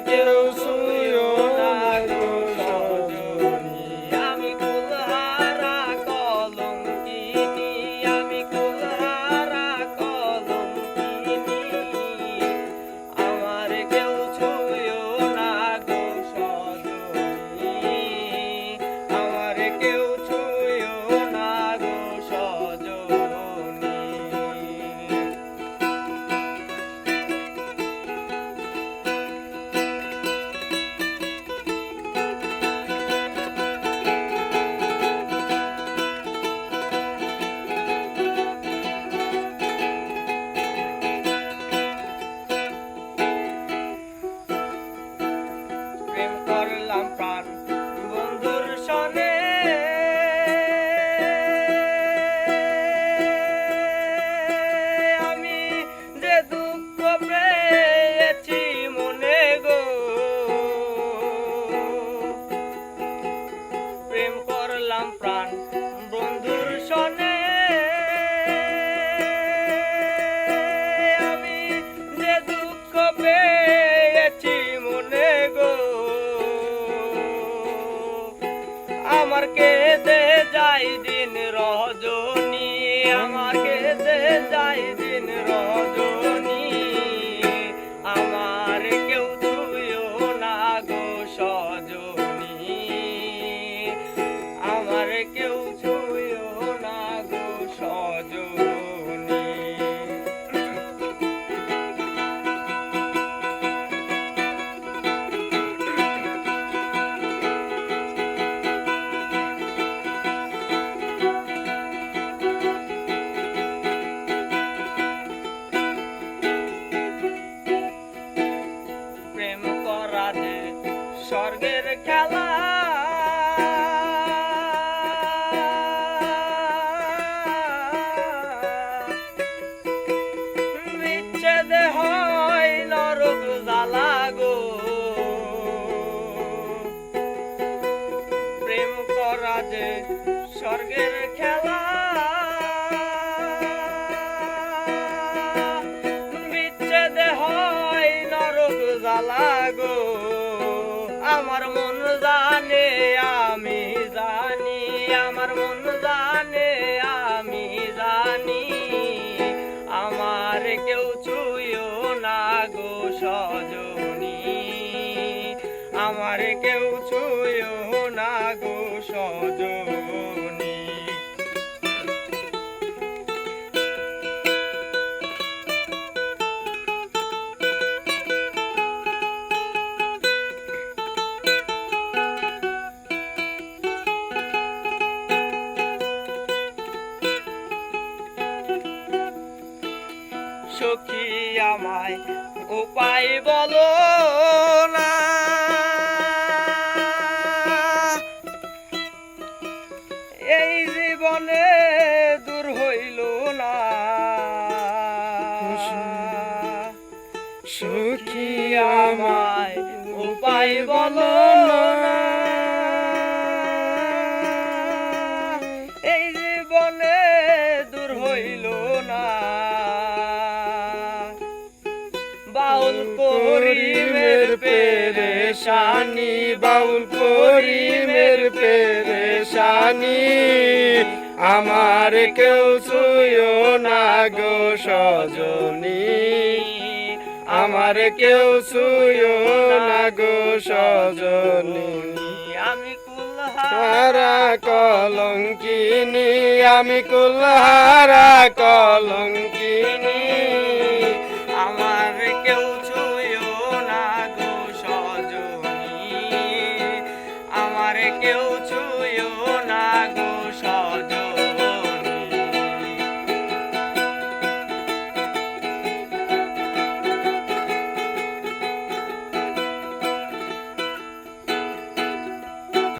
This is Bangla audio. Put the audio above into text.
কেউ ছুঁয়ো না গো সজনী। আমি কুলহারা কলঙ্কিনী, আমি কুলহারা কলঙ্কিনী, আমার কেউ ছুঁয়ো না গো সজনী, আমার কেউ ছুঁয়ো না গো সজনী। প্রেম করলাম প্রাণ বন্ধুর সনে, আমি যে দুঃখ পেয়েছি মনে গো। প্রেম করলাম প্রাণ বন্ধুর সনে, আমি যে দুঃখ পেয়েছি মনে গো। আমার কেঁদে যাই দিন রজনী, আমার কেঁদে যাই দিন রজনী, আমার কেউ ছুঁয়ো না গো সজনী, আমার কেউ ছুঁয়ো না গো সজনী। প্রেম করা যে স্বর্গের খেলা, বিচ্ছেদ হয় নরক জ্বালা গো। প্রেম করা যে স্বর্গের খেলা, বিচ্ছেদ হয় নরক জ্বালা গো। আমার মন জানে আমি জানি, আমার মন জানে আমি জানি, আমার কেউ ছুঁয়ো না গো সজনী, আমার কেউ ছুঁয়ো না গো সজনী। সখী আমায় উপায় বলো না, এই জীবনে দূর হইল না। সখী আমায় উপায় বলো না, এই জীবনে দূর হইল না। বাউল করিমের পেরেশানি, বাউল করিমের পেরেশানি, আমার কেউ ছুঁয়ো না গো সজনী, আমার কেউ ছুঁয়ো না গো সজনী। আমি কুলহারা কলঙ্কিনী, আমি কুলহারা কলঙ্কিনী,